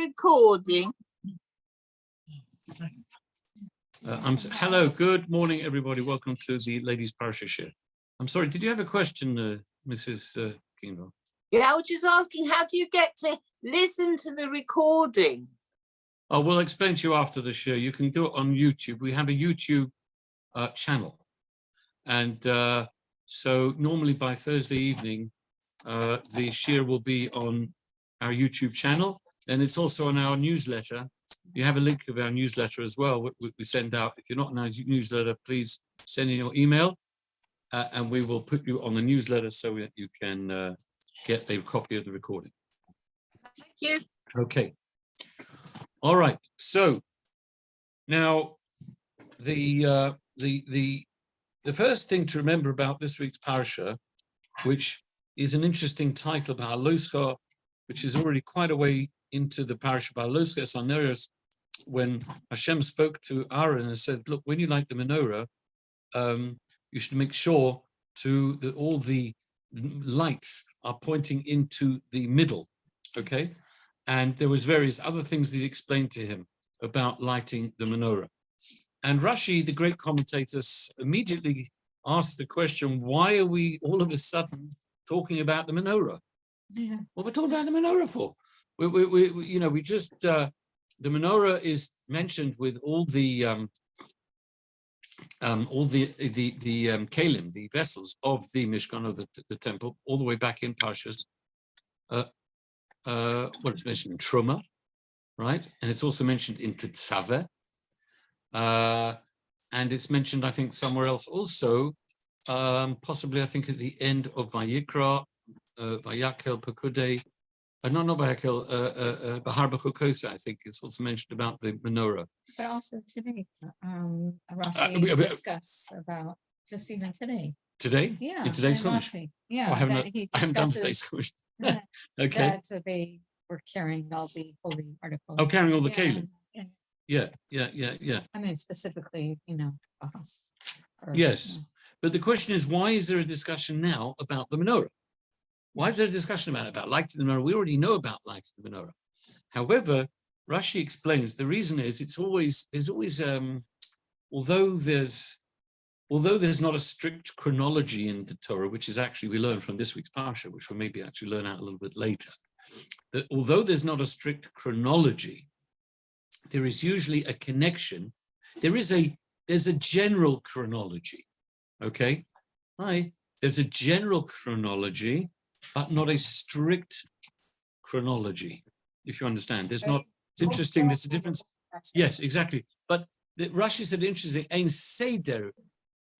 recording. Hello, good morning, everybody. Welcome to the Ladies Parsha Shiur. I'm sorry, did you have a question, Mrs. Kingo? Yeah, I was just asking, how do you get to listen to the recording? Oh, we'll explain to you after the show. You can do it on YouTube. We have a YouTube channel. And so normally by Thursday evening, the Shiur will be on our YouTube channel. And it's also on our newsletter. You have a link of our newsletter as well, we send out. If you're not in our newsletter, please send in your email and we will put you on the newsletter so that you can get a copy of the recording. Thank you. Okay. All right. So now the first thing to remember about this week's Parsha, which is an interesting title, Beha'alosecha, which is already quite a way into the Parsha Beha'alosecha, when Hashem spoke to Aaron and said, look, when you light the menorah, you should make sure that all the lights are pointing into the middle, okay? And there was various other things that he explained to him about lighting the menorah. And Rashi, the great commentators, immediately asked the question, why are we all of a sudden talking about the menorah? Yeah. What we're talking about the menorah for? The menorah is mentioned with all the kalim, the vessels of the Mishkan, of the temple, all the way back in Parshas. It's mentioned in Truma, right? And it's also mentioned in Tetzaveh. And it's mentioned, I think, somewhere else also, possibly, I think, at the end of Vayikra, Vayakel Pekudei. Not Bahakel, Bahar B'chukosa, I think it's also mentioned about the menorah. But also today, Rashi discuss about just even today. Today? Yeah. In today's Chumash? Yeah. Oh, I haven't done today's Chumash. Okay. So they were carrying all the holy articles. Oh, carrying all the kalim. Yeah. I mean, specifically, us. Yes. But the question is, why is there a discussion now about the menorah? Why is there a discussion about lighting the menorah? We already know about lighting the menorah. However, Rashi explains the reason is there's always although there's not a strict chronology in the Torah, which is actually we learn from this week's Parsha, which we'll maybe actually learn out a little bit later, that although there's not a strict chronology, there is usually a connection. There's a general chronology. Okay? Right? There's a general chronology, but not a strict chronology, if you understand. It's interesting, there's a difference. Yes, exactly. But Rashi said interesting, ein seder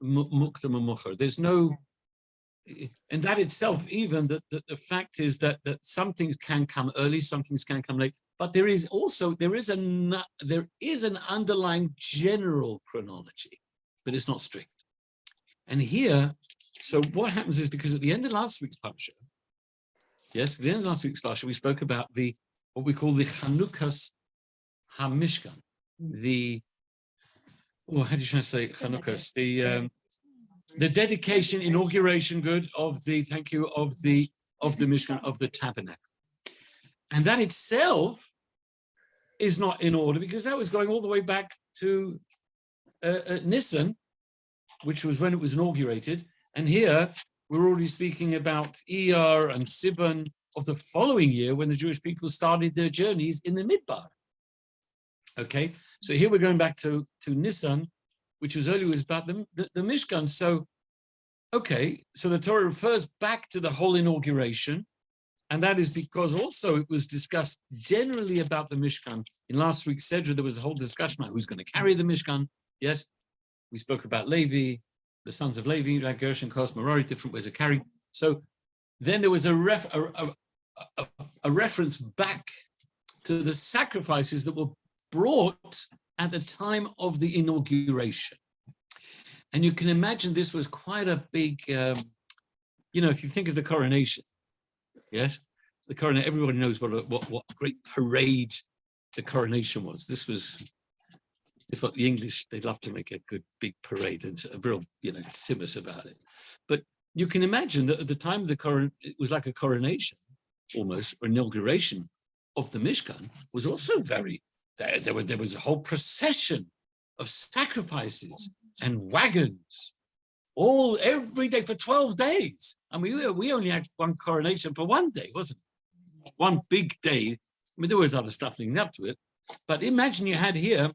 mukdam u'muchar. There's no, and that itself, even the fact is that some things can come early, some things can come late, but there is an underlying general chronology, but it's not strict. And here, so what happens is, because at the end of last week's Parsha, yes, at the end of last week's Parsha, we spoke about what we call the Chanukas HaMishkan, how do you translate Chanukas? The dedication, inauguration, of the Mishkan, of the tabernacle. And that itself is not in order, because that was going all the way back to Nisan, which was when it was inaugurated. And here, we're already speaking about Iyar and Sivan of the following year, when the Jewish people started their journeys in the Midbar. Okay, so here we're going back to Nisan, which was about the Mishkan. So, okay, so the Torah refers back to the whole inauguration, and that is because also it was discussed generally about the Mishkan. In last week's Sedra, there was a whole discussion about who's going to carry the Mishkan. Yes, we spoke about Levi, the sons of Levi, like Gershon, Kos, Merari, different ways of carrying. So then there was a reference back to the sacrifices that were brought at the time of the inauguration. And you can imagine this was quite a big, if you think of the coronation, yes, the coronation, everybody knows what a great parade the coronation was. This was, if the English, they love to make a good big parade, and a real, simus about it. But you can imagine that at the time of the it was like a coronation, almost, or inauguration. of the Mishkan was also there was a whole procession of sacrifices and wagons, all every day for 12 days. I mean, we only had one coronation for one day, wasn't it? One big day. I mean, there was other stuff leading up to it, but imagine you had here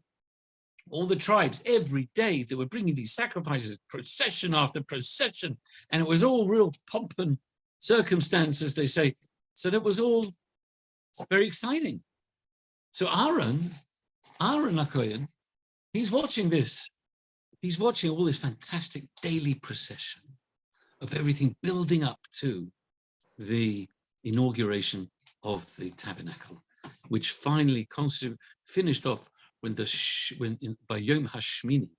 all the tribes every day. They were bringing these sacrifices, procession after procession, and it was all real pomp and circumstance, as they say. So that was all very exciting. So Aaron HaKohen, he's watching this. He's watching all this fantastic daily procession of everything building up to the inauguration of the tabernacle, which finally finished off by Yom HaShmini,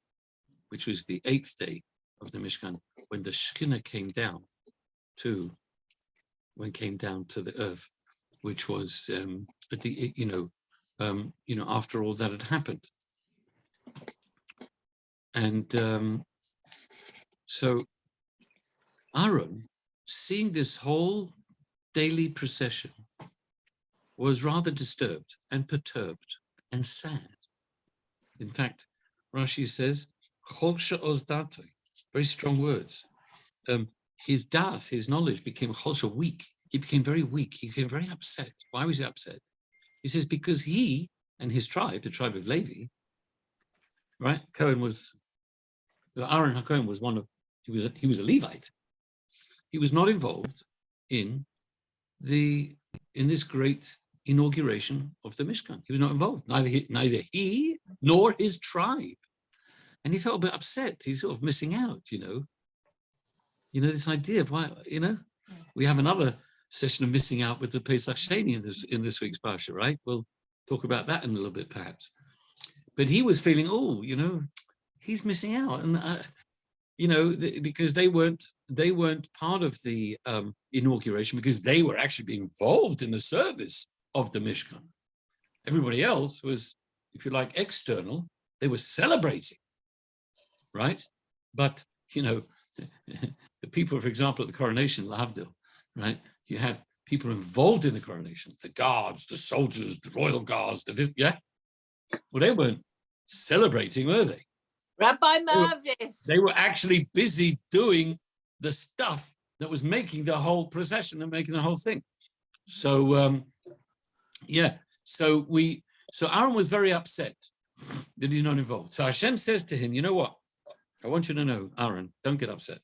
which was the 8th day of the Mishkan, when the Shekhinah came down to the earth, which was at the after all that had happened. And so Aaron, seeing this whole daily procession, was rather disturbed and perturbed and sad. In fact, Rashi says, Cholsha Ozdatoi, very strong words. His das, his knowledge, became Cholsha, weak. He became very weak. He became very upset. Why was he upset? He says, because he and his tribe, the tribe of Levi, right? Aaron HaKohen was he was a Levite. He was not involved in this great inauguration of the Mishkan. He was not involved, neither he nor his tribe. And he felt a bit upset. He's sort of missing out, this idea of why, we have another session of missing out with the Pesach Sheni in this week's Parsha, right? We'll talk about that in a little bit, perhaps. But he was feeling, he's missing out, and because they weren't part of the inauguration, because they were actually being involved in the service of the Mishkan. Everybody else was, if you like, external. They were celebrating, right? But the people, for example, at the coronation, Lahavdil, right? You had people involved in the coronation, the guards, the soldiers, the royal guards. Well, they weren't celebrating, were they? Rabbi Mervis. They were actually busy doing the stuff that was making the whole procession and making the whole thing. So, so Aaron was very upset that he's not involved. So Hashem says to him, you know what? I want you to know, Aaron, don't get upset.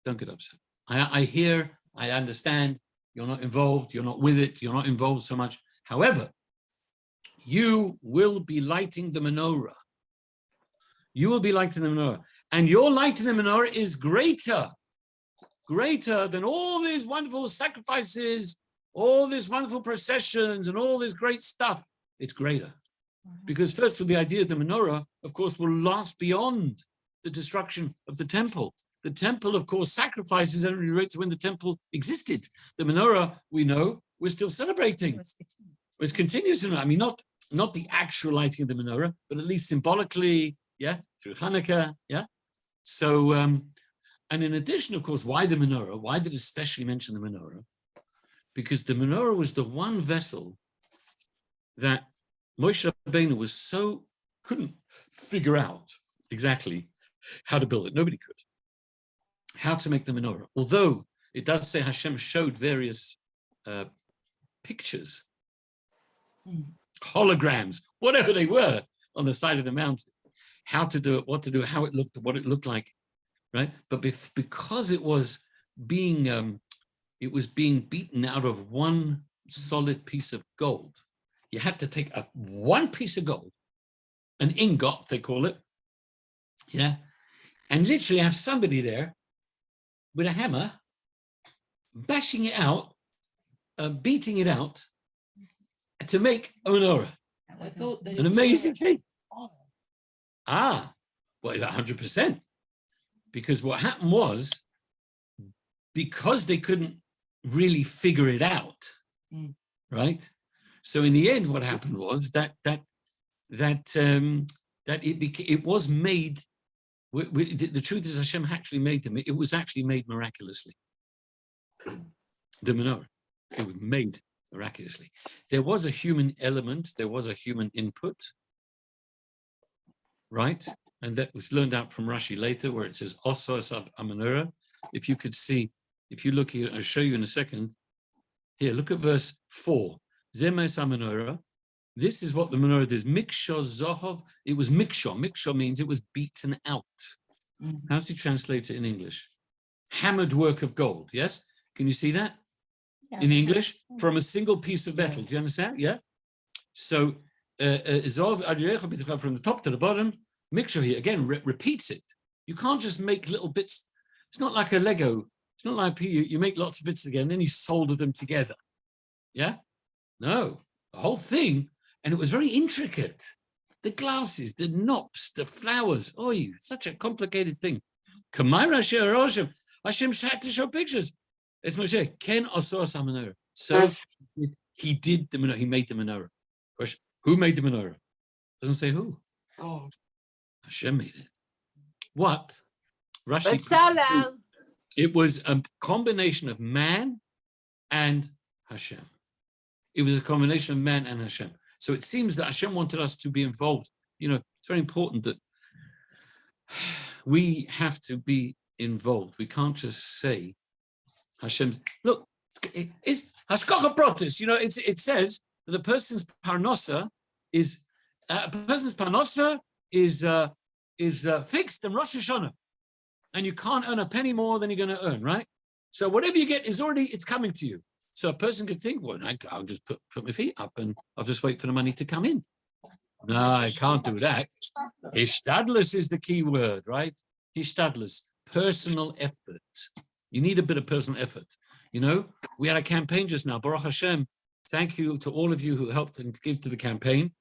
Don't get upset. I hear, I understand, you're not involved, you're not with it, you're not involved so much. However, you will be lighting the menorah. You will be lighting the menorah. And your light in the menorah is greater than all these wonderful sacrifices, all these wonderful processions, and all this great stuff. It's greater. Because first of all, the idea of the menorah, of course, will last beyond the destruction of the temple. The temple, of course, sacrifices only relate to when the temple existed. The menorah, we know, we're still celebrating. It continues. I mean, not the actual lighting of the menorah, but at least symbolically, through Hanukkah, So, and in addition, of course, why the menorah? Why did it especially mention the menorah? Because the menorah was the one vessel that Moshe Rabbeinu couldn't figure out exactly how to build it. Nobody could. How to make the menorah. Although it does say Hashem showed various pictures, holograms, whatever they were, on the side of the mountain. How to do it, what to do, how it looked, what it looked like, right? But because it was being beaten out of one solid piece of gold, you had to take one piece of gold, an ingot, they call it, and literally have somebody there with a hammer, bashing it out, beating it out, to make a menorah. An amazing thing. Well, 100%. Because what happened was, because they couldn't really figure it out, right? So in the end, what happened was that it was made. The truth is, Hashem actually made them. It was actually made miraculously. The menorah, it was made miraculously. There was a human element, there was a human input, right? And that was learned out from Rashi later, where it says Oso Esab Amenorah. If you could see, if you look here, I'll show you in a second. Here, look at verse 4. Zemes Amenorah. This is what the menorah does. Miksho Zohov. It was miksho. Miksho means it was beaten out. How does he translate it in English? Hammered work of gold. Yes? Can you see that? Yeah, In English? From a single piece of metal. Do you understand? Yeah? So, Zov from the top to the bottom, Miksho here, again, repeats it. You can't just make little bits. It's not like a Lego. It's not like you make lots of bits together and then you solder them together. Yeah? No. The whole thing. And it was very intricate. The glasses, the knops, the flowers. Oh, such a complicated thing. Hashem had to show pictures. It's Moshe. Ken Osor Samanora. So he did the menorah. He made the menorah. Question: who made the menorah? Doesn't say who. God. Hashem made it. What? Rashi. It was a combination of man and Hashem. It was a combination of man and Hashem. So it seems that Hashem wanted us to be involved. It's very important that we have to be involved. We can't just say Hashem's. Look, it's Hashgacha Pratis. It says that a person's parnosa is fixed in Rosh Hashanah, and you can't earn a penny more than you're going to earn, right? So whatever you get it's coming to you. So a person could think, well, I'll just put my feet up and I'll just wait for the money to come in. No, I can't do that. Hishtadlus is the key word, right? Hishtadlus, personal effort. You need a bit of personal effort. We had a campaign just now. Baruch Hashem, thank you to all of you who helped and gave to the campaign.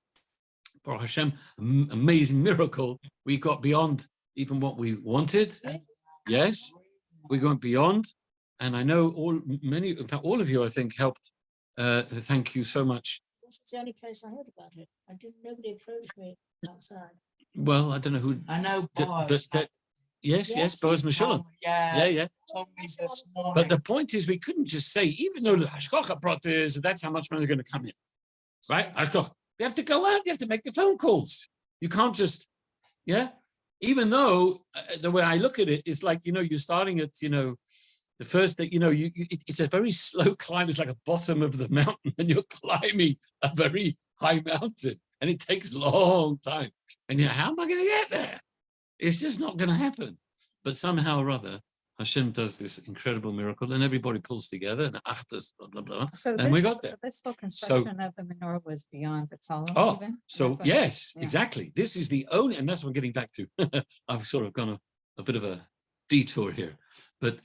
Baruch Hashem, amazing miracle. We got beyond even what we wanted. Yes, we went beyond. And I know all of you, I think, helped. Thank you so much. This is the only place I heard about it. Nobody approached me outside. Well, I don't know who. I know Boaz. Yes, Boaz Meshulam. Yeah. Told me this morning. But the point is, we couldn't just say, even though the Hashgacha Pratis, that's how much money is going to come in, right? You have to go out. You have to make the phone calls. You can't just, Even though the way I look at it is like, you're starting at, the first that it's a very slow climb. It's like a bottom of the mountain, and you're climbing a very high mountain, and it takes a long time. And how am I going to get there? It's just not going to happen. But somehow or other, Hashem does this incredible miracle, and everybody pulls together, and achtas, blah blah blah. So and we got there. This whole construction of the menorah was beyond Bezalel. Exactly. This is the only, and that's what I'm getting back to. I've sort of gone a bit of a detour here, but.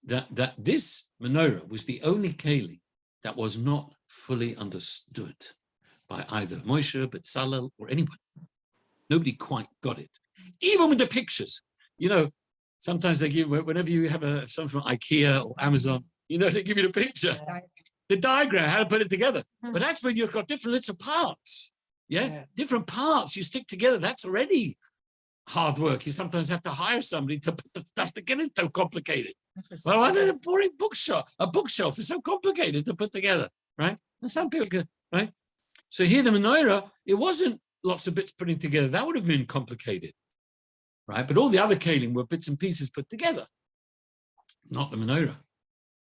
That this menorah was the only keli that was not fully understood by either Moshe, Bezalel, or anyone. Nobody quite got it. Even with the pictures, sometimes they give, whenever you have something from IKEA or Amazon, they give you the picture, the diagram, how to put it together. But that's when you've got different little parts. Different parts you stick together. That's already hard work. You sometimes have to hire somebody to put the stuff together. It's so complicated. Well, I did a boring bookshelf. A bookshelf is so complicated to put together, right? And some people can, right? So here the menorah, it wasn't lots of bits putting together. That would have been complicated, right? But all the other kalim were bits and pieces put together, not the menorah.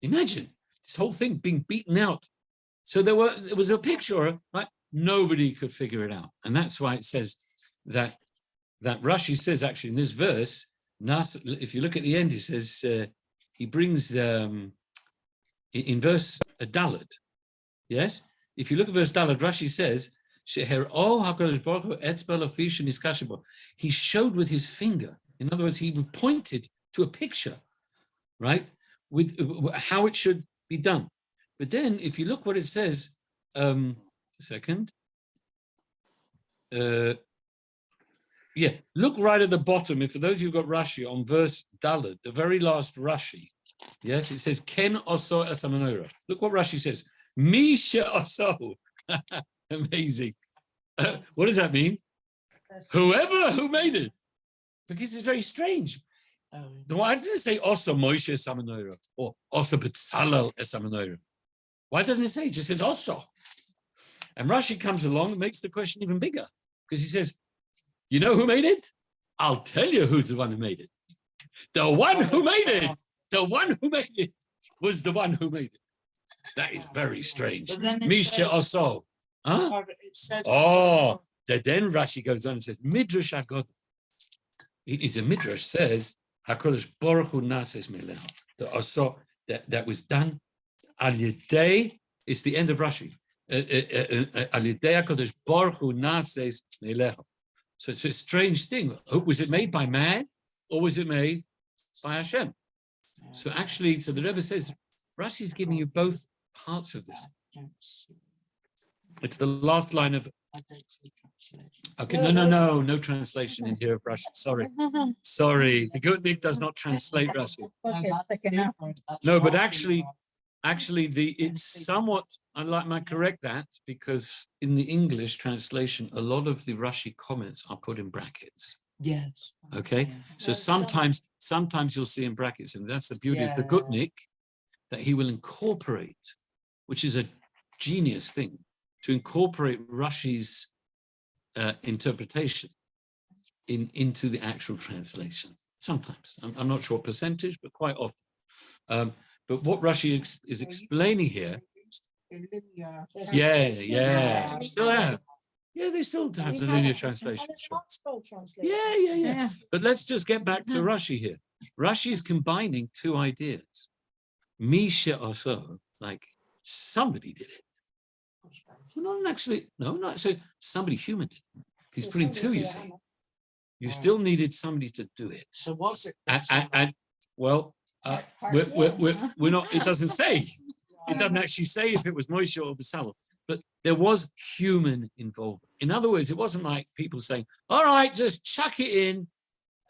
Imagine this whole thing being beaten out. So there was a picture, right? Nobody could figure it out. And that's why it says that Rashi says actually in this verse, if you look at the end, he says, he brings in verse Daled, yes? If you look at verse Daled, Rashi says, he showed with his finger. In other words, he pointed to a picture, right? With how it should be done. But then if you look what it says, a second. Look right at the bottom. If for those who've got Rashi on verse Daled, the very last Rashi, yes, it says Ken Oso Esa Menorah. Look what Rashi says. Misha Oso. Amazing. What does that mean? Whoever who made it. Because it's very strange. Why didn't it say Oso Moshe Esa Menorah or Oso Bezalel Esa Menorah? Why doesn't it say? It just says also. And Rashi comes along and makes the question even bigger because he says, you know who made it? I'll tell you who's the one who made it. The one who made it. The one who made it was the one who made it. That is very strange. But then it Misha says- also. Huh? It says. Oh, then Rashi goes on and says, Midrash Agod. It's a Midrash says, HaKadosh Baruch Hu Nases Melech. The also that was done al yedei. It's the end of Rashi. Al yedei HaKadosh Baruch Hu Nases Melech. So it's a strange thing. Was it made by man or was it made by Hashem? So actually, so the Rebbe says, Rashi is giving you both parts of this. It's the last line of. Okay, no translation in here of Rashi. Sorry. The Gutnik does not translate Rashi. No, but actually, it's somewhat. I might correct that because in the English translation, a lot of the Rashi comments are put in brackets. Yes. Okay, so sometimes you'll see in brackets, and that's the beauty of the Gutnik, that he will incorporate, which is a genius thing, to incorporate Rashi's interpretation into the actual translation. Sometimes, I'm not sure what percentage, but quite often. But what Rashi is explaining here, still have. Yeah, they still have the linear translation. Sure. Yeah. But let's just get back to Rashi here. Rashi is combining two ideas. Misha also, like somebody did it. Well, not actually, not so somebody human did it. He's putting two, you see. You still needed somebody to do it. So was it? And well, we're not, it doesn't say. It doesn't actually say if it was Moshe or Bezalel, but there was human involvement. In other words, it wasn't like people saying, all right, just chuck it in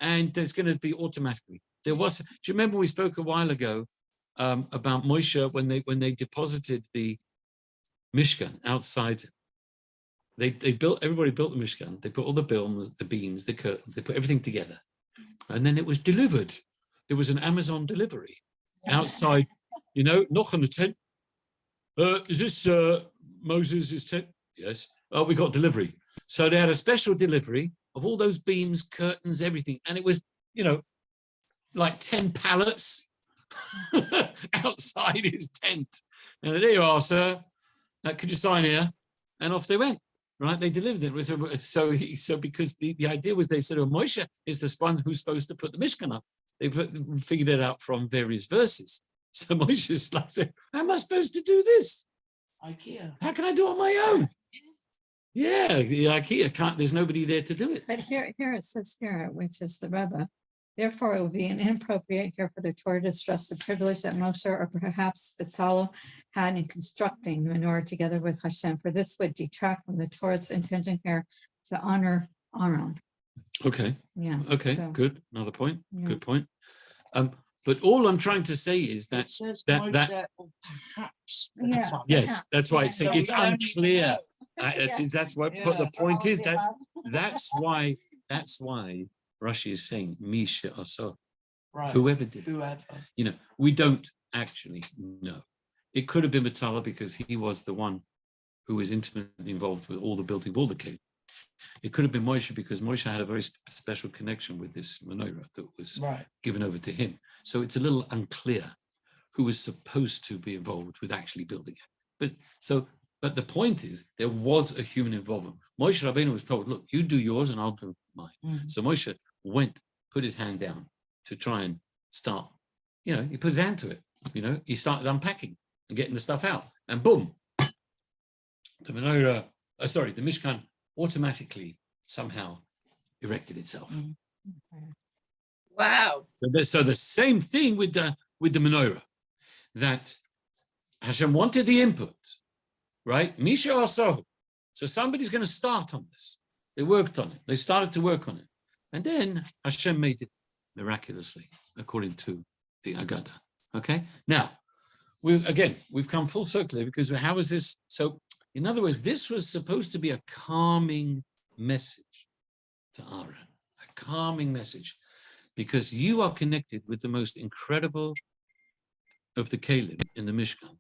and there's going to be automatically. There was, do you remember we spoke a while ago about Moshe when they deposited the Mishkan outside? Everybody built the Mishkan. They put all the beams, the curtains, they put everything together. And then it was delivered. There was an Amazon delivery outside, knock on the tent. Is this Moses' tent? Yes. Oh, we got delivery. So they had a special delivery of all those beams, curtains, everything. And it was, like 10 pallets outside his tent. And there you are, sir. Could you sign here? And off they went. Right? They delivered it. So because the idea was they said, oh, Moshe is the one who's supposed to put the Mishkan up. They figured it out from various verses. So Moshe's like, how am I supposed to do this? IKEA. How can I do it on my own? Yeah, the IKEA can't, there's nobody there to do it. But here it says here, which is the Rebbe. Therefore, it would be inappropriate here for the Torah to stress the privilege that Moshe or perhaps Bezalel had in constructing the menorah together with Hashem, for this would detract from the Torah's intention here to honor Aaron. Okay. Yeah. Okay, so, good. Another point. Yeah. Good point. But all I'm trying to say is that It says that Moshe or perhaps. Yeah. Bezalel. yes, that's why it's So it's we don't unclear. know. That's what the point is that that's why Rashi is saying Misha also, Right. whoever did it. Whoever. We don't actually know. It could have been Bezalel because he was the one who was intimately involved with all the building of all the cave. It could have been Moshe because Moshe had a very special connection with this menorah that was Right. given over to him. So it's a little unclear who was supposed to be involved with actually building it. But the point is, there was a human involvement. Moshe Rabbeinu was told, look, you do yours and I'll do mine. Mhm. So Moshe went, put his hand down to try and start, he put his hand to it, he started unpacking and getting the stuff out. And boom, the menorah, the Mishkan automatically somehow erected itself. Mhm. Wow. So the same thing with the menorah, that Hashem wanted the input, right? Misha also. So somebody's going to start on this. They worked on it. They started to work on it. And then Hashem made it miraculously, according to the Agada. Okay? Now, we've come full circle here because how is this? So, in other words, this was supposed to be a calming message to Aaron, a calming message, because you are connected with the most incredible of the Kalim in the Mishkan.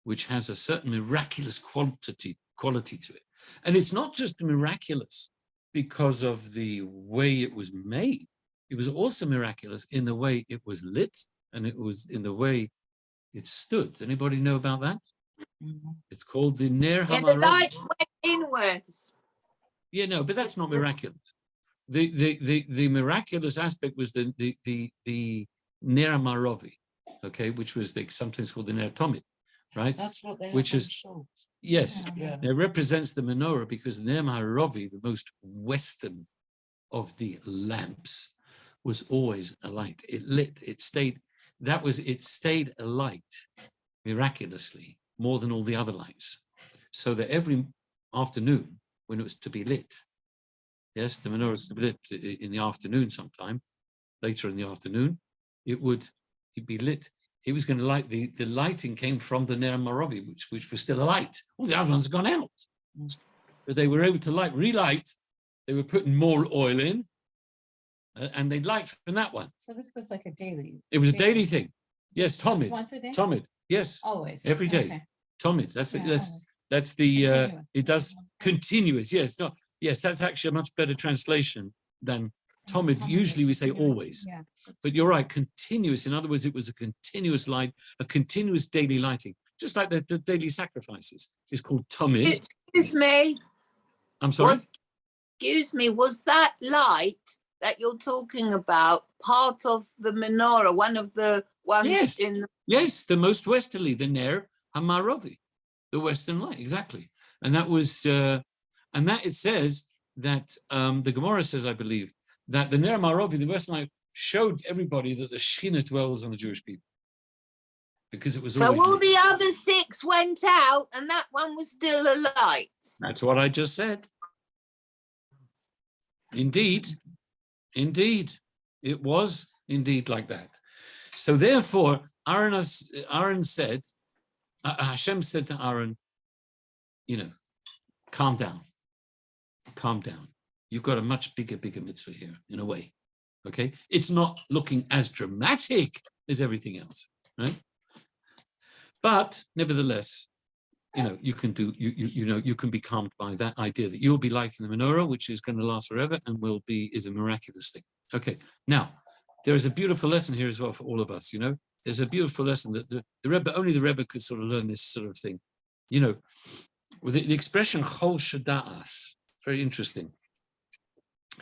which has a certain miraculous quality to it. And it's not just miraculous because of the way it was made. It was also miraculous in the way it was lit, and it was in the way it stood. Anybody know about that? It's called the Ner Yeah, the Hamarovi. light went inwards. Yeah, no, but that's not miraculous. The miraculous aspect was the Ner Hamarovi, okay, which was sometimes called the Ner Tomid, right? That's what they Which have is- on swords. Yes, Yeah. it represents the menorah because the Ner Hamarovi, the most western of the lamps, was always alight. It lit, it stayed, it stayed alight miraculously more than all the other lights. So that every afternoon when it was to be lit, yes, the menorah was to be lit in the afternoon sometime, later in the afternoon, it'd be lit. He was going to light, the lighting came from the Ner Hamarovi, which was still alight. All the other ones had gone out. But they were able to relight. They were putting more oil in, and they'd light from that one. So this was like a daily. It was a daily thing. Yes, Just Tomid. once a day? Tomid. Yes, Always. every day. Okay. Tomid. That's Yeah, that's always. that's the Continuous. it does continuous. Yes, no, yes, that's actually a much better translation than Tomid. Tomid Usually we is say continuous. always, Yeah. but you're right, continuous. In other words, it was a continuous light, a continuous daily lighting, just like the daily sacrifices. It's called Tomid. Excuse me. I'm sorry. Was that light that you're talking about part of the menorah, one of the ones Yes. in the Yes, the most westerly, the Ner Hamarovi, the western light, exactly. And that was, and that it says that the Gemara says, I believe, that the Ner Hamarovi, the western light, showed everybody that the Shekhinah dwells on the Jewish people, because it was So always all lit. the other 6 went out and that one was still alight. That's what I just said. Indeed, it was indeed like that. So therefore, Aaron said, Hashem said to Aaron, calm down. You've got a much bigger mitzvah here, in a way. Okay, it's not looking as dramatic as everything else, right? But nevertheless, you can be calmed by that idea that you'll be like in the menorah, which is going to last forever and is a miraculous thing. Okay, now there is a beautiful lesson here as well for all of us. There's a beautiful lesson that the Rebbe, only the Rebbe could sort of learn this sort of thing. With the expression chol shada'as, very interesting.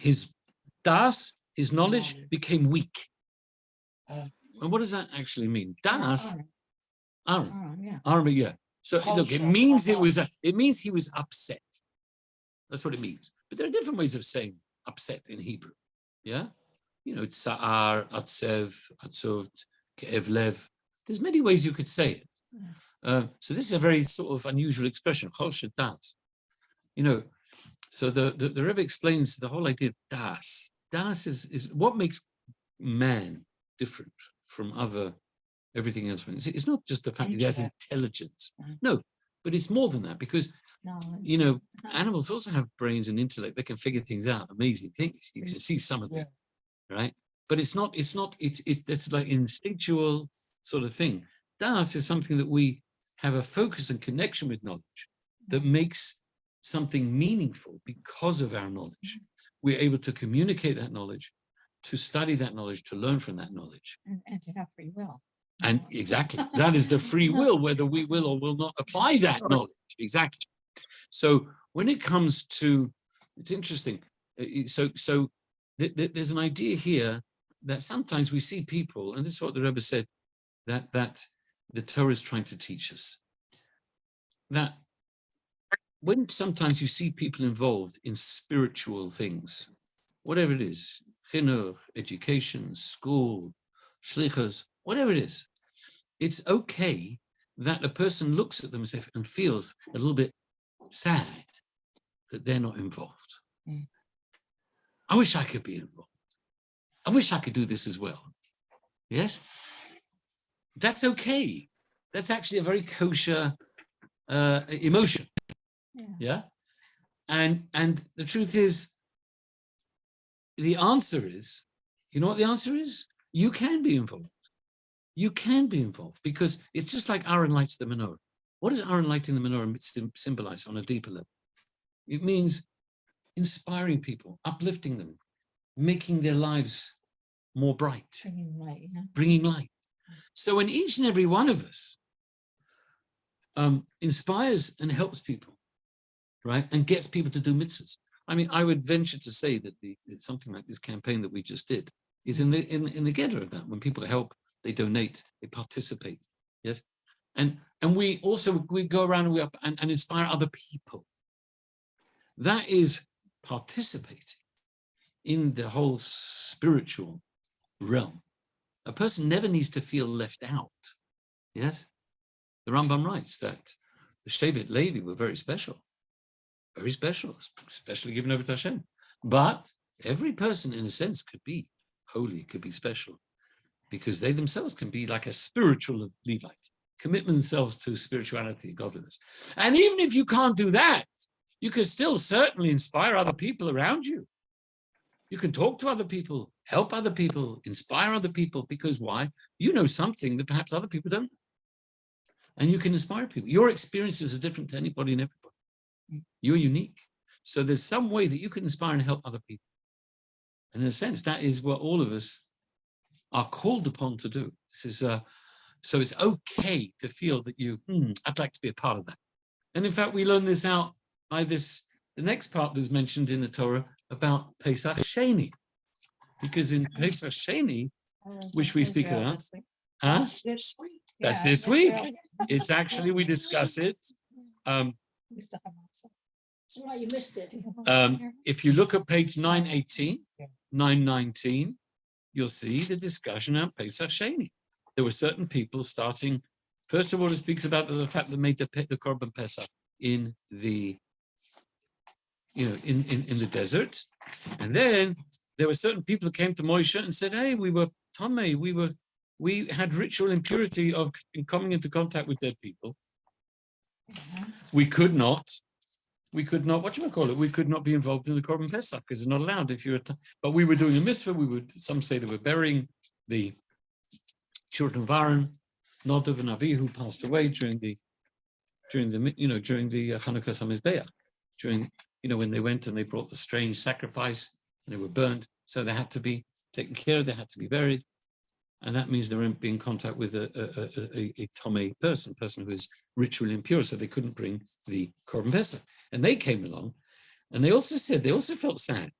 His das, his knowledge became weak. And what does that actually mean? Das, Aaron, yeah. So look, it means he was upset. That's what it means. But there are different ways of saying upset in Hebrew. Yeah, tsa'ar, atsev, atzovt, ke'ev lev. There's many ways you could say it. So this is a very sort of unusual expression. Chol shedas. So the Rebbe explains the whole idea of das. Das is what makes man different from everything else. It's not just the fact that he has intelligence. No, but it's more than that, because animals also have brains and intellect. They can figure things out, amazing things. You can see some of them, right? But it's like instinctual sort of thing. Das is something that we have a focus and connection with knowledge that makes something meaningful because of our knowledge. We're able to communicate that knowledge, to study that knowledge, to learn from that knowledge. And to have free will. And exactly, that is the free will, whether we will or will not apply that knowledge. Exactly. So when it comes to, it's interesting. So there's an idea here that sometimes we see people, and this is what the Rebbe said, that the Torah is trying to teach us. That when sometimes you see people involved in spiritual things, whatever it is, chinuch, education, school, shlichus, whatever it is, it's okay that a person looks at them and feels a little bit sad that they're not involved. I wish I could be involved. I wish I could do this as well. Yes? That's okay. That's actually a very kosher emotion. Yeah? And the truth is, the answer is, you know what the answer is? You can be involved. You can be involved, because it's just like Aaron lights the menorah. What does Aaron lighting the menorah symbolize on a deeper level? It means inspiring people, uplifting them, making their lives more bright, bringing light. So when each and every one of us inspires and helps people, right, and gets people to do mitzvahs. I mean, I would venture to say that something like this campaign that we just did is in the gather of that. When people help, they donate, they participate, yes, and we go around and and inspire other people. That is participating in the whole spiritual realm. A person never needs to feel left out. Yes, the Rambam writes that the Shevet Levi were very special, especially given over to Hashem. But every person, in a sense, could be holy, could be special, because they themselves can be like a spiritual Levite, commit themselves to spirituality, godliness. And even if you can't do that, you can still certainly inspire other people around you. You can talk to other people, help other people, inspire other people, because why? You know something that perhaps other people don't. And you can inspire people. Your experiences are different to anybody and everybody. You're unique. So there's some way that you can inspire and help other people. And in a sense, that is what all of us are called upon to do. This is so it's okay to feel that I'd like to be a part of that. And in fact, we learn this out by the next part that's mentioned in the Torah about Pesach Sheni. Because in Pesach Sheni, which we speak about, That's this week. that's this week. It's actually, we discuss it. That's why you missed it. If you look at page 918, 919, you'll see the discussion on Pesach Sheni. There were certain people starting, first of all, it speaks about the fact that made the Korban Pesach in the, in the desert. And then there were certain people who came to Moshe and said, hey, we were Tamei, we had ritual impurity in coming into contact with dead people. We could not, we could not be involved in the Korban Pesach because it's not allowed if you're, but we were doing a mitzvah. Some say they were burying the children of Aaron, Nadav and Avi, who passed away during the Hanukkah Samizbeach, when they went and they brought the strange sacrifice and they were burned. So they had to be taken care of, they had to be buried. And that means they were in contact with a Tomei person who is ritually impure, so they couldn't bring the Korban Pesach. And they came along, and they also felt sad.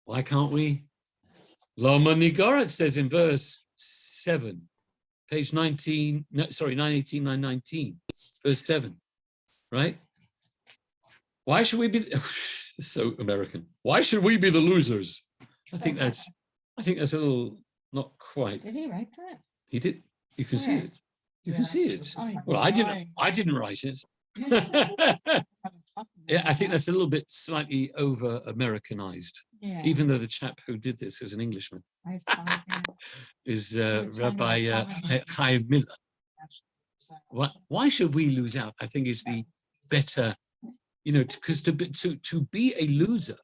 Why can't we? Lama Nigara, it says in verse 7, page 19, 918, 919, verse 7, right? Why should we be, so American, why should we be the losers? I think that's a little, not quite. Did he write that? He did. You can see it. You can see it. Well, I didn't write it. Yeah, I think that's a little bit slightly over Americanized. Yeah. Even though the chap who did this is an Englishman, is Rabbi Chaim Miller. Why should we lose out? I think is the better, because to be a loser,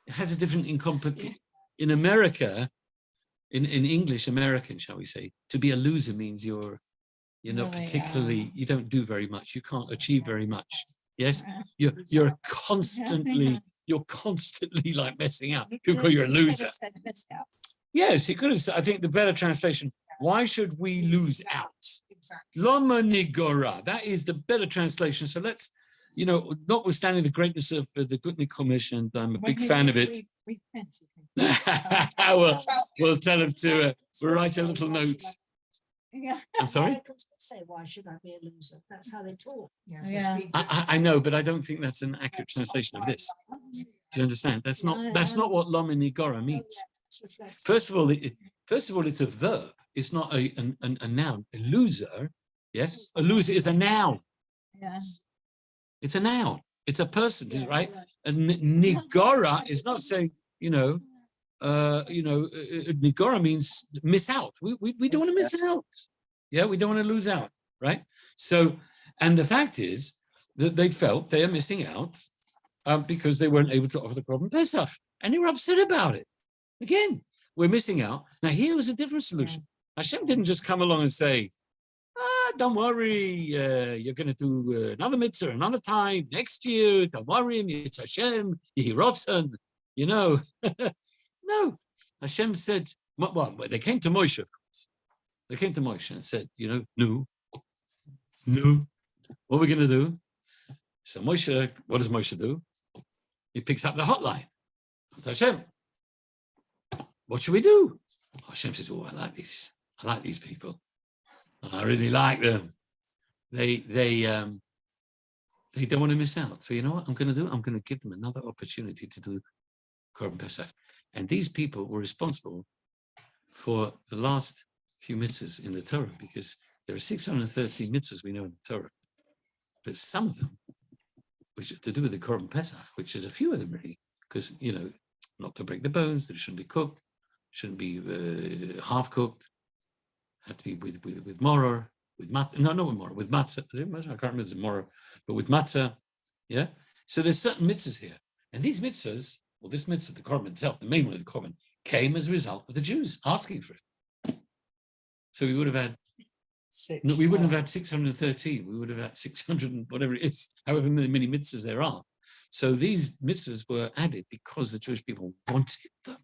it has a different in America. In English American, shall we say, to be a loser means you're not particularly, you don't do very much, you can't achieve very much. Yes, you're constantly like messing up. People, you're a loser. Yes, you could have said, I think the better translation, why should we lose out? Loma Nigora, that is the better translation. So let's, notwithstanding the greatness of the Gutnick Commission, and I'm a big fan of it. We'll tell him to write a little note. Yeah. I'm sorry? Say, why should I be a loser? That's how they talk. Yeah. I know, but I don't think that's an accurate translation of this. Do you understand? That's not what Lama Nigora means. First of all, it's a verb. It's not a noun. A loser, yes? A loser is a noun. Yes. It's a noun. It's a person, right? And Nigora is not saying, Nigora means miss out. We don't want to miss out. Yeah, we don't want to lose out, right? So, and the fact is that they felt they are missing out because they weren't able to offer the Korban Pesach, and they were upset about it. Again, we're missing out. Now, here was a different solution. Hashem didn't just come along and say, don't worry, you're going to do another mitzvah another time next year. Don't worry, it's Hashem, Yehirotzen, you know. No, Hashem said, well, they came to Moshe, of course. They came to Moshe and said, no, what are we going to do? So Moshe, what does Moshe do? He picks up the hotline. Hashem, what should we do? Hashem says, oh, I like these people. I really like them. They don't want to miss out. So you know what I'm going to do? I'm going to give them another opportunity to do Korban Pesach. And these people were responsible for the last few mitzvahs in the Torah, because there are 613 mitzvahs we know in the Torah. But some of them, which are to do with the Korban Pesach, which is a few of them really, because, not to break the bones, they shouldn't be cooked, shouldn't be half cooked, had to be with moror, with matzah, not with moror, with matzah, I can't remember if it's moror, but with matzah, yeah? So there's certain mitzvahs here. And these mitzvahs, well, this mitzvah, the Korban itself, the main one of the Korban, came as a result of the Jews asking for it. So we would have had, we wouldn't have had 613, we would have had 600 and whatever it is, however many mitzvahs there are. So these mitzvahs were added because the Jewish people wanted them.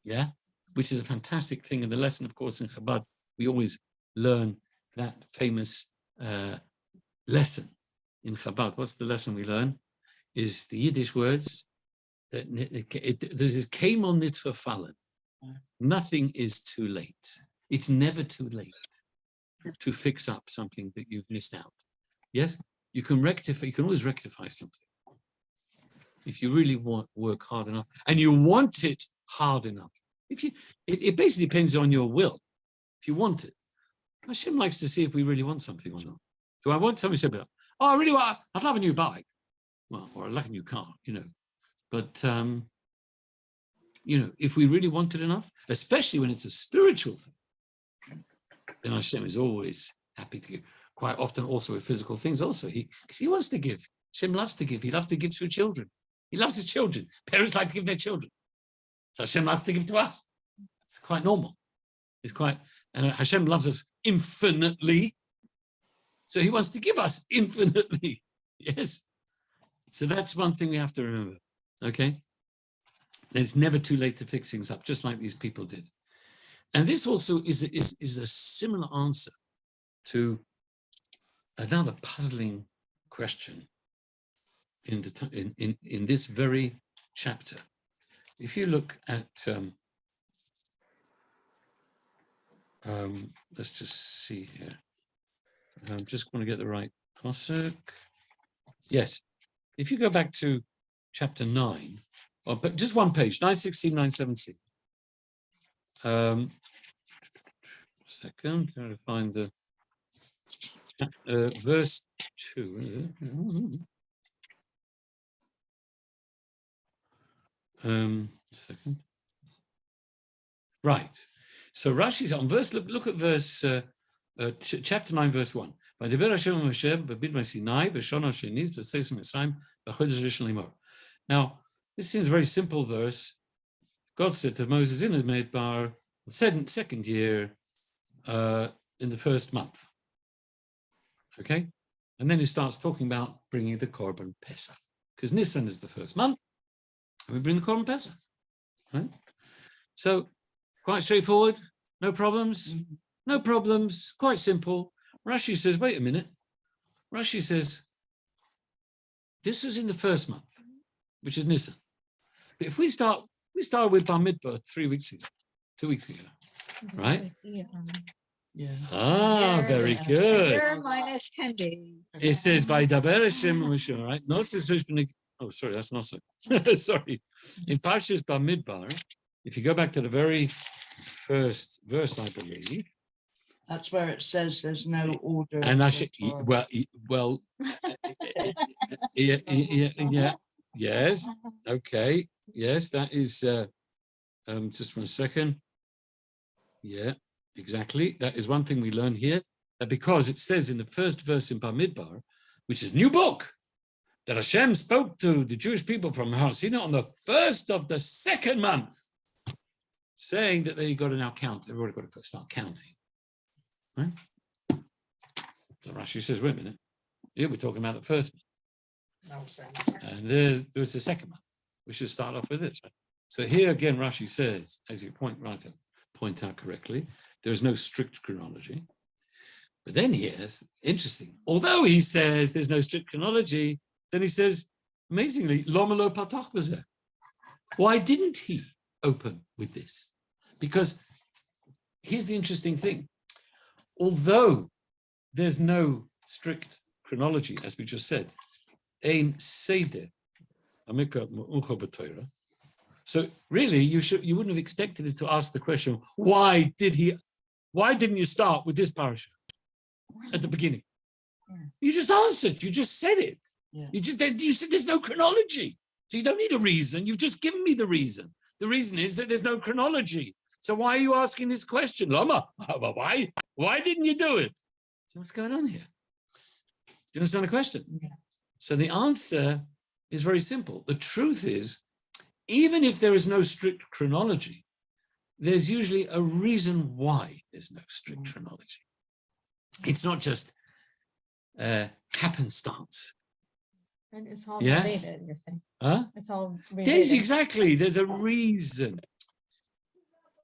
Yeah, which is a fantastic thing. And the lesson, of course, in Chabad, we always learn that famous lesson in Chabad. What's the lesson we learn? Is the Yiddish words that this is came on nit verfallen. Nothing is too late. It's never too late to fix up something that you've missed out. Yes, you can rectify. You can always rectify something if you really work hard enough, and you want it hard enough. It basically depends on your will. If you want it, Hashem likes to see if we really want something or not. Do I want somebody to say, "Oh, I really want. I'd love a new bike," well, or I'd like a new car, But if we really want it enough, especially when it's a spiritual thing, then Hashem is always happy to give. Quite often, also with physical things, also because he wants to give. Hashem loves to give. He loves to give through children. He loves his children. Parents like to give their children. So Hashem loves to give to us. It's quite normal. And Hashem loves us infinitely. So he wants to give us infinitely. Yes. So that's one thing we have to remember. Okay. It's never too late to fix things up, just like these people did. And this also is a similar answer to another puzzling question in this very chapter. If you look at, let's just see here. I'm just going to get the right pasuk. Yes, if you go back to chapter 9, but just one page, 916, 917. Second, trying to find the verse 2. Second. Right. So Rashi's on verse. Look at verse chapter 9, verse 1. Now, this seems a very simple verse. God said to Moses in the Midbar, second year, in the first month. Okay? And then he starts talking about bringing the Korban Pesach. Because Nisan is the first month, and we bring the Korban Pesach. Right? So, quite straightforward, no problems, quite simple. Rashi says, wait a minute. Rashi says, this was in the first month, which is Nisan. But if we start with Bar Midbar 2 weeks ago, right? Yeah. Very good. Your minus can be. It says, Vaydaber Hashem Moshe, right? Oh, sorry, that's not so. Sorry. In Parshas Bar Midbar, if you go back to the very first verse, I believe. That's where it says there's no order. And well, yeah, yes, okay, yes, that is, just 1 second. Yeah, exactly. That is one thing we learn here, that because it says in the first verse in Bar Midbar, which is a new book, that Hashem spoke to the Jewish people from Har Sinai on the first of the second month, saying that they've got to now count. They've already got to start counting. Right? So Rashi says, wait a minute, here we're talking about the first one. And there's the second one. We should start off with this. Right? So here again, Rashi says, as you point out correctly, there is no strict chronology. But then he has, interesting, although he says there's no strict chronology, then he says, amazingly, Lama lo patach b'zeh. Why didn't he open with this? Because here's the interesting thing. Although there's no strict chronology, as we just said, ein seder, so really you wouldn't have expected it to ask the question, why didn't you start with this parasha at the beginning? You just answered, you just said it. Yeah. You said there's no chronology. So you don't need a reason. You've just given me the reason. The reason is that there's no chronology. So why are you asking this question? Lama, why didn't you do it? So what's going on here? Do you understand the question? Yeah. So the answer is very simple. The truth is, even if there is no strict chronology, there's usually a reason why there's no strict chronology. It's not just happenstance. And it's all Yeah. related, you're saying. Huh? It's all Yeah, related. exactly. There's a reason.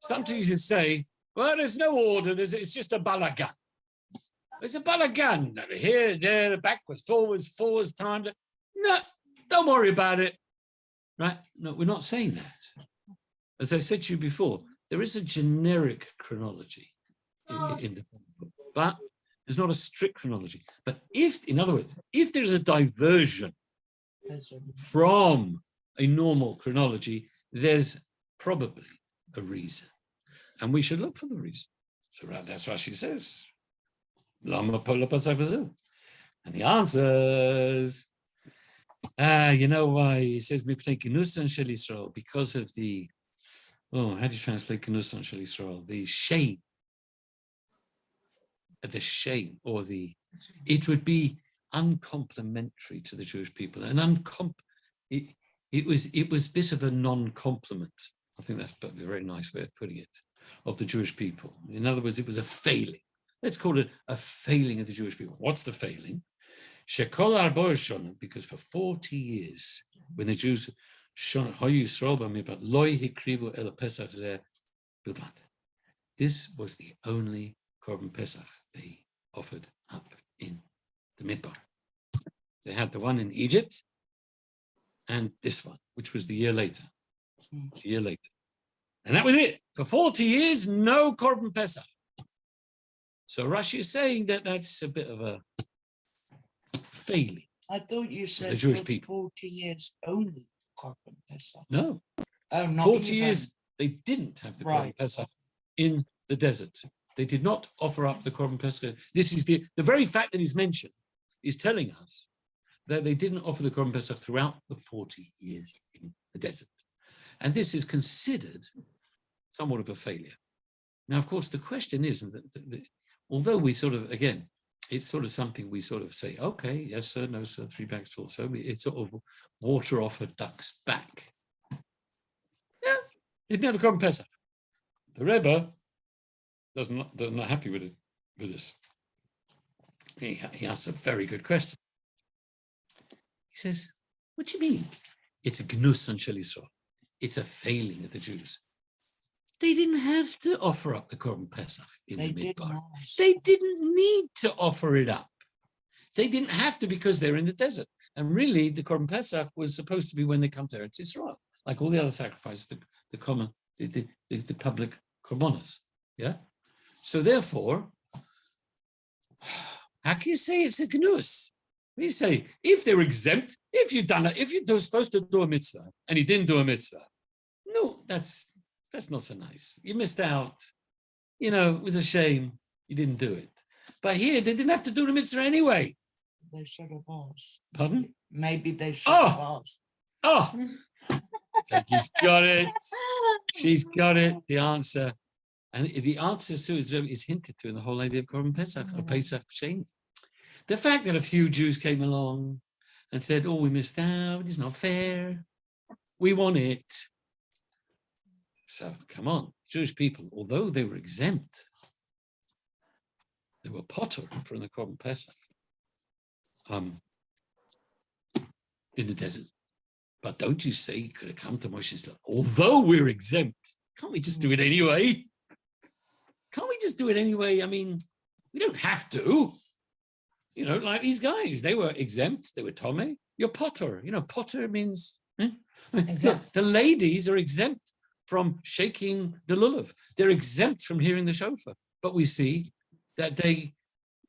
Some teachers say, well, there's no order. It's just a balagan. It's a balagan. Here, there, backwards, forwards, time. No, don't worry about it. Right? No, we're not saying that. As I said to you before, there is a generic chronology in the book, but there's not a strict chronology. But in other words, if there's a diversion from a normal chronology, there's probably a reason. And we should look for the reason. So that's what she says. And the answers, you know why it says because of the, how do you translate Knusan Shel Yisrael? The shame, or it would be uncomplimentary to the Jewish people, and it was a bit of a non-compliment. I think that's a very nice way of putting it, of the Jewish people. In other words, it was a failing. Let's call it a failing of the Jewish people. What's the failing? Because for 40 years, when the Jews this was the only Korban Pesach they offered up in the Midbar. They had the one in Egypt and this one, which was the year later. And that was it. For 40 years, no Korban Pesach. So Rashi is saying that that's a bit of a failing. I thought you said the Jewish for people. 40 years only Korban Pesach. No, Oh, not 40 even. years they didn't have the Korban Right. Pesach in the desert. They did not offer up the Korban Pesach. This is the very fact that he's mentioned is telling us that they didn't offer the Korban Pesach throughout the 40 years in the desert. And this is considered somewhat of a failure. Now, of course, the question is, although we sort of, again, it's sort of something we sort of say, okay, yes, sir, no, sir, 3 bags full. So it's sort of water off a duck's back. Yeah, he didn't have the Korban Pesach. The Rebbe not happy with this. He asks a very good question. He says, what do you mean? It's a gnus on Shel Yisrael. It's a failing of the Jews. They didn't have to offer up the Korban Pesach in They the did Midbar. not. They didn't need to offer it up. They didn't have to because they're in the desert. And really, the Korban Pesach was supposed to be when they come to Eretz Yisrael, like all the other sacrifices, the public korbanos. Yeah. So therefore, how can you say it's a gnus? You say if they were exempt, if they were supposed to do a mitzvah and he didn't do a mitzvah, no, that's not so nice. You missed out. It was a shame you didn't do it. But here they didn't have to do the mitzvah anyway. They should have asked. Pardon? Maybe they should have asked. Oh, I think he's got it. She's got it. The answer. And the answer to is hinted to in the whole idea of Korban Pesach, a Pesach shame. The fact that a few Jews came along and said, we missed out, it's not fair, we want it. So, come on, Jewish people, although they were exempt, They were potter from the Korban Pesach in the desert. But don't you say you could have come to Moshe and said, although we're exempt, can't we just do it anyway? Can't we just do it anyway? I mean, we don't have to. You know, like these guys, they were exempt. They were Tomei. You're potter. You know, potter means, look, the ladies are exempt from shaking the lulav. They're exempt from hearing the shofar. But we see that they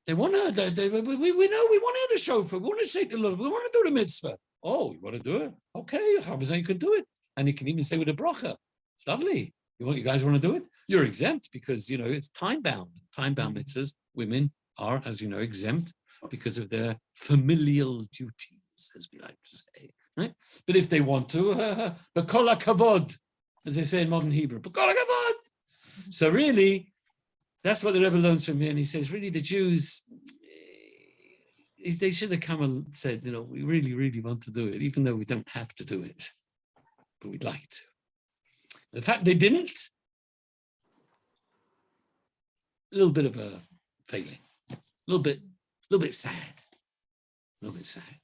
want to, we know we want to hear the shofar. We want to shake the lulav. We want to do the mitzvah. Oh, you want to do it? Okay, you can do it. And you can even say with a bracha. It's lovely. You guys want to do it? You're exempt because, you know, it's time-bound. Time-bound mitzvahs, women are, as you know, exempt because of their familial duties, as we like to say, right? But if they want to, b'kol hakavod, as they say in modern Hebrew, b'kol hakavod. So really, that's what the Rebbe learns from here. And he says, really, the Jews, they should have come and said, you know, we really, really want to do it, even though we don't have to do it, but we'd like to. The fact they didn't, a little bit of a failing, a little bit sad, a little bit sad.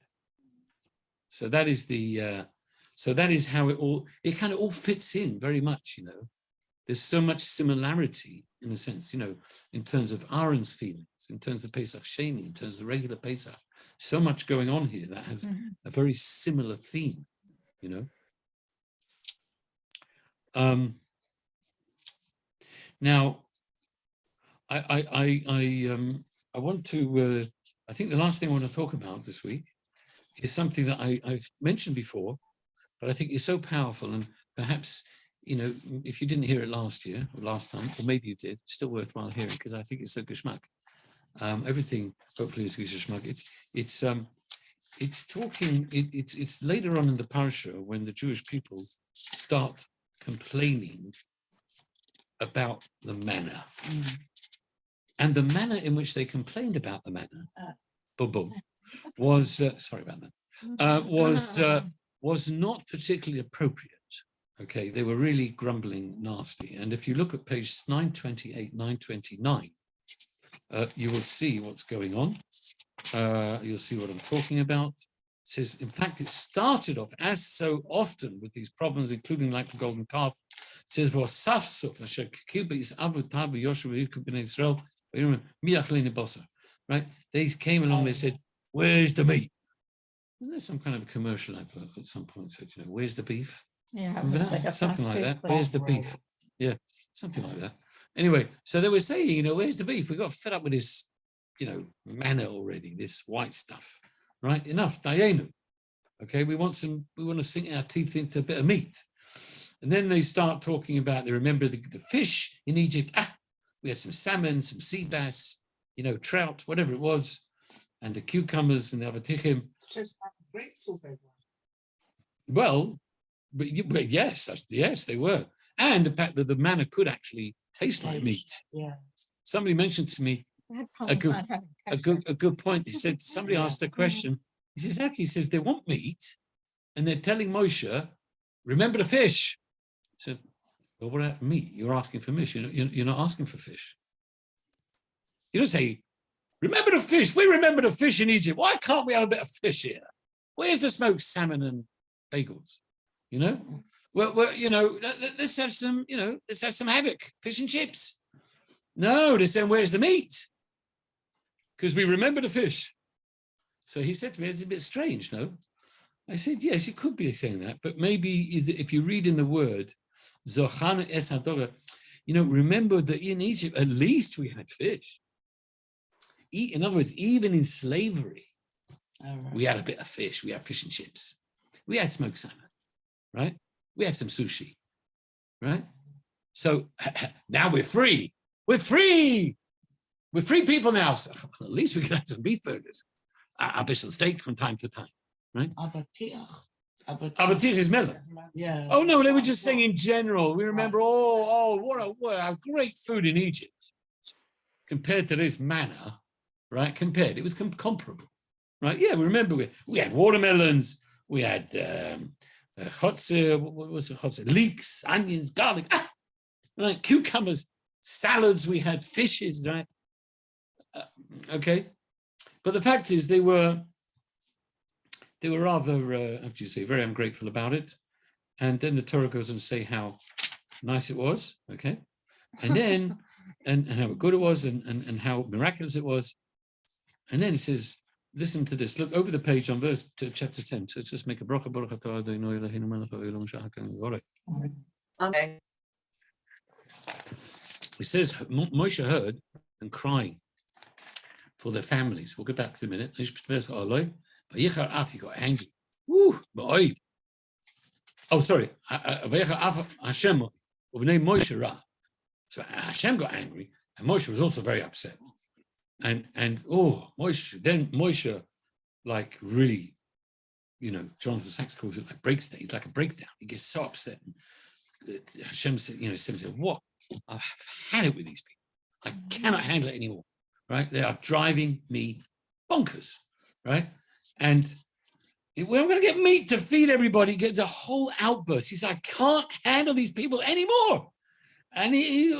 So that is the, so that is how it kind of all fits in very much, you know. There's so much similarity in a sense, you know, in terms of Aaron's feelings, in terms of Pesach Sheni, in terms of regular Pesach, so much going on here that has a very similar theme, you know. Now, I want to, I think the last thing I want to talk about this week is something that I've mentioned before, but I think is so powerful, and perhaps, you know, if you didn't hear it last year or last time, or maybe you did, still worthwhile hearing because I think it's a geschmack. Everything hopefully is geschmack. It's later on in the Parsha when the Jewish people start complaining about the manna. And the manner in which they complained about the manna, was sorry about that, was not particularly appropriate. Okay, they were really grumbling nasty. And if you look at page 928, 929, you will see what's going on. You'll see what I'm talking about. It says, in fact, it started off, as so often with these problems, including like the golden calf. It says, right? They came along, they said, where's the meat? And there's some kind of commercial advert at some point said, you know, where's the beef? Yeah, Remember that? like Something like that. Where's the beef? Yeah, something like that. Anyway, so they were saying, you know, where's the beef? We got fed up with this, you know, manna already, this white stuff, right? Enough, Dayenu. Okay, we want to sink our teeth into a bit of meat. And then they start talking about, they remember the fish in Egypt. We had some salmon, some sea bass, you know, trout, whatever it was, and the cucumbers and the avatichim. Just how grateful they were. Well, but yes, they were. And the fact that the manna could actually taste like meat. Yeah. Somebody mentioned to me a good point. He said, somebody asked a question. He says, Zach, he says, they want meat and they're telling Moshe, remember the fish. I said, well, what about meat? You're asking for fish. You're not asking for fish. You don't say, remember the fish. We remember the fish in Egypt. Why can't we have a bit of fish here? Where's the smoked salmon and bagels? You know, well, you know, let's have some, you know, let's have some havoc, fish and chips. No, they're saying, where's the meat? Because we remember the fish. So he said to me, it's a bit strange, no? I said, yes, you could be saying that, but maybe if you read in the word, Zochan es hadoga, you know, remember that in Egypt, at least we had fish. In other words, even in slavery, we had a bit of fish. We had fish and chips. We had smoked salmon, right? We had some sushi, right? So now we're free. We're free. We're free people now. So at least we can have some beef burgers, a bit of steak from time to time, right? Avatich is melon. Yeah. Oh no, they were just saying in general. We remember, what a great food in Egypt compared to this manna, right? It was comparable, right? Yeah, we remember we had watermelons, we had chotzer, what was it? Chotzer, leeks, onions, garlic, right? Cucumbers, salads. We had fishes, right? Okay, but the fact is they were rather, how do you say, very ungrateful about it. And then the Torah goes on to say how nice it was, okay? And then, and how good it was, and how miraculous it was. And then it says, listen to this. Look over the page on verse to chapter 10. So just make a bracha. Okay. It says Moshe heard and crying for their families. We'll get back to a minute. He got angry. Woo, oh, sorry. Hashem Moshe Ra. So Hashem got angry, and Moshe was also very upset. And Moshe, then Moshe, like really, Jonathan Sachs calls it like breaks down. He's like a breakdown. He gets so upset. Hashem said, Hashem said, what? I've had it with these people. I cannot handle it anymore. Right? They are driving me bonkers. Right? And we're going to get meat to feed everybody. He gets a whole outburst. He said, I can't handle these people anymore. And he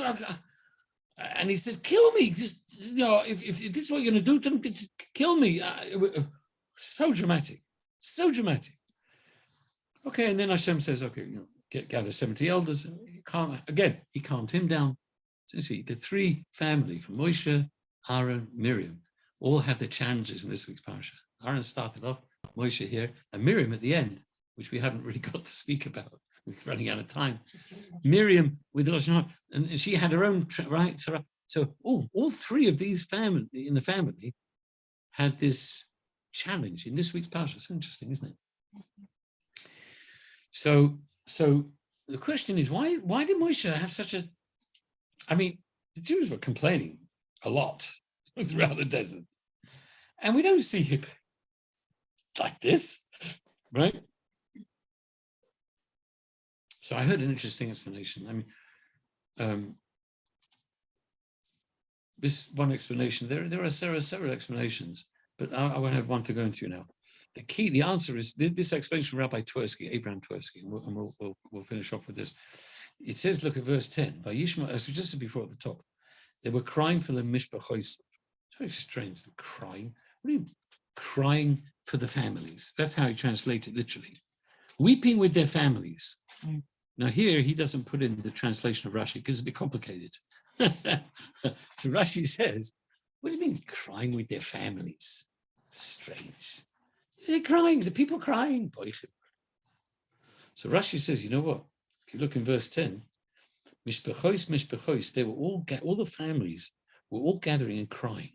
said, kill me. Just, if this is what you're going to do, then kill me. So dramatic. So dramatic. Okay, and then Hashem says, okay, gather 70 elders. He calmed him down. So you see, the three family from Moshe, Aaron, Miriam, all had their challenges in this week's Parsha. Aaron started off, Moshe here, and Miriam at the end, which we haven't really got to speak about. We're running out of time. Miriam with the Lashon Hara, and she had her own, right? So all three of these family in the family had this challenge in this week's Parsha. It's interesting, isn't it? So the question is, why did Moshe have such a? I mean, the Jews were complaining a lot throughout the desert, and we don't see him like this, right? So I heard an interesting explanation. I mean, this one explanation. There are several explanations, but I won't have one to go into now. The answer is this explanation from Rabbi Twersky, Abraham Twersky, and we'll finish off with this. It says, look at verse 10. By Yishma, as we just said before at the top, they were crying for the mishpachos. It's very strange. They're crying. What are you crying for the families? That's how he translated literally. Weeping with their families. Now here he doesn't put in the translation of Rashi because it's a bit complicated. So Rashi says, what do you mean crying with their families? Strange. They're crying, the people crying. So Rashi says, you know what? If you look in verse 10, mishpachos, they were all the families were all gathering and crying.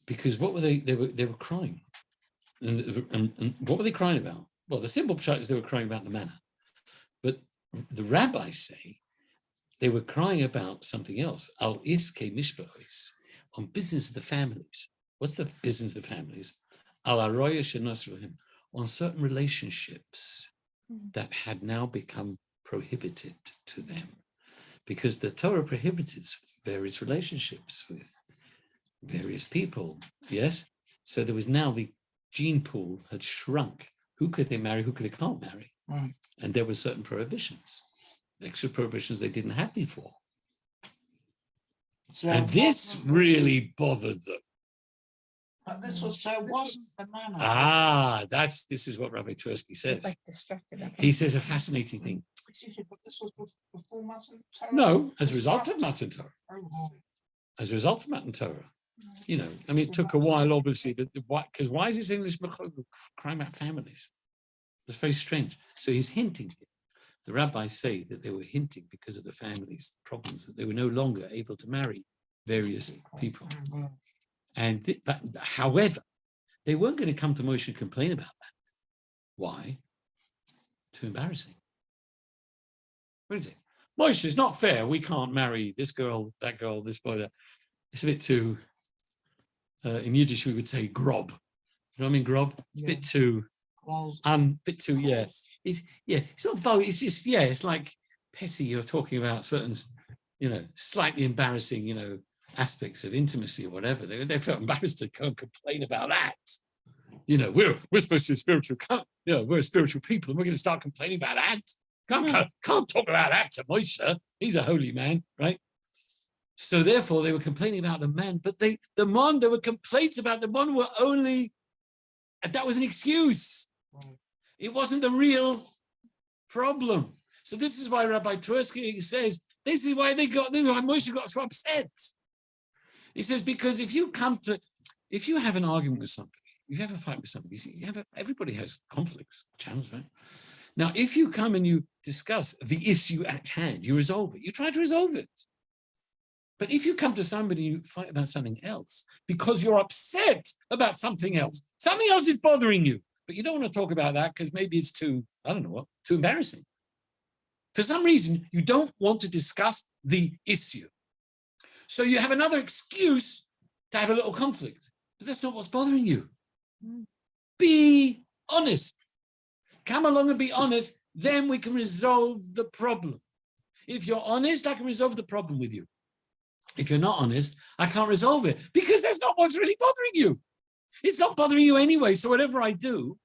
Because what were they? They were crying. And what were they crying about? Well, the simple pshat is they were crying about the manna. But the rabbis say they were crying about something else. Al iske mishpachos, on business of the families. What's the business of the families? Al aroya shenosrahim, on certain relationships that had now become prohibited to them, because the Torah prohibited various relationships with various people. Yes, so there was now the gene pool had shrunk. Who could they marry? Who could they can't marry? Right. And there were certain prohibitions, extra prohibitions they didn't have before. So and this really bothered them. But this was so wasn't the manner. This is what Rabbi Twersky says. Like distracted. He says a fascinating thing. But this was before Matan Torah? No, as a result of Matan Torah. As a result of Matan Torah. I mean, it took a while, obviously, but because why is this English crying about families? It's very strange. So he's hinting here. The rabbis say that they were hinting because of the families' problems, that they were no longer able to marry various people. And however, they weren't going to come to Moshe and complain about that. Why? Too embarrassing. What is it? Moshe, it's not fair. We can't marry this girl, that girl, this boy, that. It's a bit too, in Yiddish, we would say grob. You know what I mean, grob? It's a bit too, yeah. It's not vulgar. It's just, it's like petty. You're talking about certain, slightly embarrassing, aspects of intimacy or whatever. They felt embarrassed to come complain about that. We're supposed to be spiritual. We're spiritual people, and we're going to start complaining about that. Can't talk about that to Moshe. He's a holy man, right? So therefore, they were complaining about the man, but there were complaints about the man were only, that was an excuse. Right. It wasn't the real problem. So this is why Rabbi Twersky says, this is why Moshe got so upset. He says, because if you have an argument with somebody, if you have a fight with somebody, everybody has conflicts, channels, right? Now, if you come and you discuss the issue at hand, you resolve it, you try to resolve it. But if you come to somebody and you fight about something else because you're upset about something else is bothering you, but you don't want to talk about that because maybe it's too embarrassing. For some reason, you don't want to discuss the issue. So you have another excuse to have a little conflict, but that's not what's bothering you. Be honest. Come along and be honest, then we can resolve the problem. If you're honest, I can resolve the problem with you. If you're not honest, I can't resolve it because that's not what's really bothering you. It's not bothering you anyway. So whatever I do,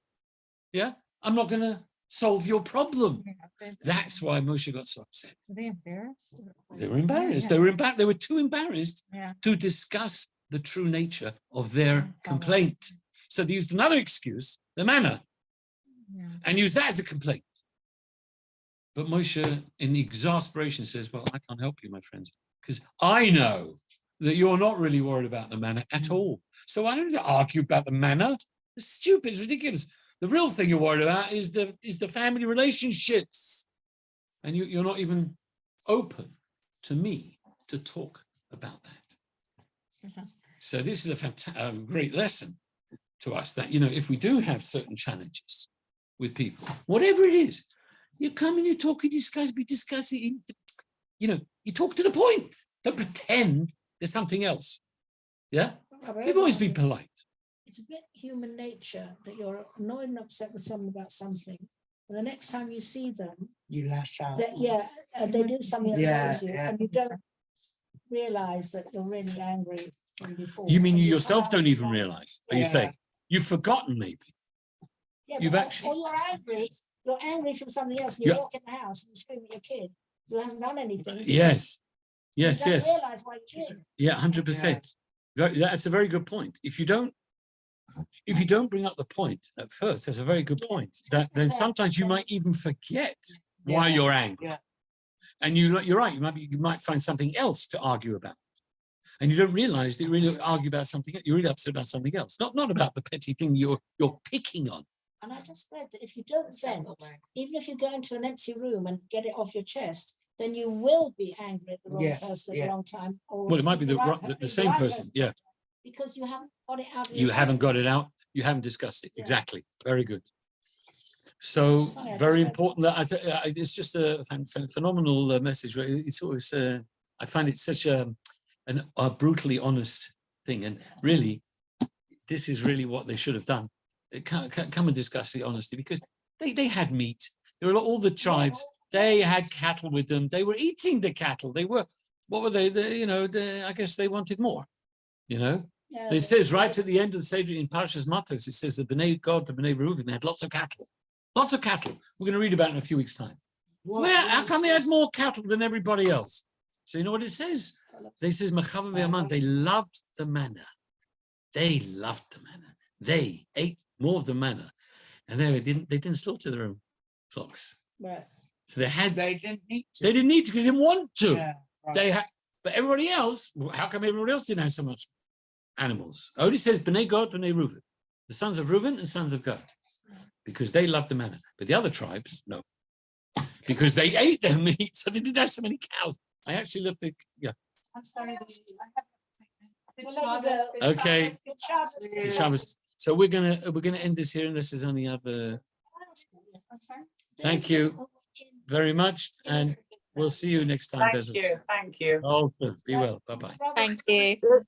I'm not going to solve your problem. That's why Moshe got so upset. Were they embarrassed? They were embarrassed. Yeah. They were too embarrassed to discuss the true nature of their complaint. So they used another excuse, the manna, and used that as a complaint. But Moshe, in exasperation, says, well, I can't help you, my friends, because I know that you're not really worried about the manna at all. So I don't need to argue about the manna. It's stupid, it's ridiculous. The real thing you're worried about is the family relationships. And you're not even open to me to talk about that. So this is a great lesson to us that, if we do have certain challenges with people, whatever it is, you come and you talk and discuss, you talk to the point. Don't pretend there's something else. Yeah? You've always been polite. It's a bit human nature that you're annoyed and upset with someone about something, and the next time you see them, You lash out. they do something that annoys you, yeah. and you don't realize that you're really angry from before. You mean And you come yourself out don't and even go, realize? Are you saying you've forgotten maybe? Yeah, You've but actually- or you're angry from something else, and you walk in the house and you scream at your kid who hasn't done anything. Yes. You don't realize why you're doing it. Yeah, 100%. That's a very good point. If you don't bring up the point at first, that's a very good point. Then sometimes you might even forget why you're angry. Yeah. And you're right. You might find something else to argue about, and you don't realize that you really argue about something. You're really upset about something else, not about the petty thing you're picking on. And I just read that if you don't vent, even if you go into an empty room and get it off your chest, then you will be angry at the wrong person at the wrong time. Or Well, it might be the same person. Yeah. Because you haven't got it out. You haven't got it out. You haven't discussed it. Yeah. Exactly. Very good. So Funny, very important. It's just a phenomenal message. It's always I find it such a brutally honest thing, and really, this is really what they should have done. Come and discuss the honesty, because they had meat. There were all the tribes. They had cattle with them. They were eating the cattle. What were they? I guess they wanted more. It says right at the end of the Seder in Parshas Matos, it says the Bnei God, the Bnei Reuven, they had lots of cattle. Lots of cattle. We're going to read about it in a few weeks' time. How come they had more cattle than everybody else? So you know what it says? They says Machava ve'aman. They loved the manna. They loved the manna. They ate more of the manna, and they didn't slaughter their own flocks. Right. So they didn't need to. They didn't because they didn't want to. Yeah, right. They had, but everybody else. How come everybody else didn't have so much animals? It only says Bnei God, Bnei Reuven, the sons of Reuven and sons of Gad, because they loved the manna. But the other tribes, no, because they ate their meat, so they didn't have so many cows. I actually loved the I'm sorry. Okay. the Shabbos. So we're gonna end this here unless there's any other. Thank you very much, and we'll see you next time. Thank you. Oh, good. Be well. Bye bye. Thank you. Good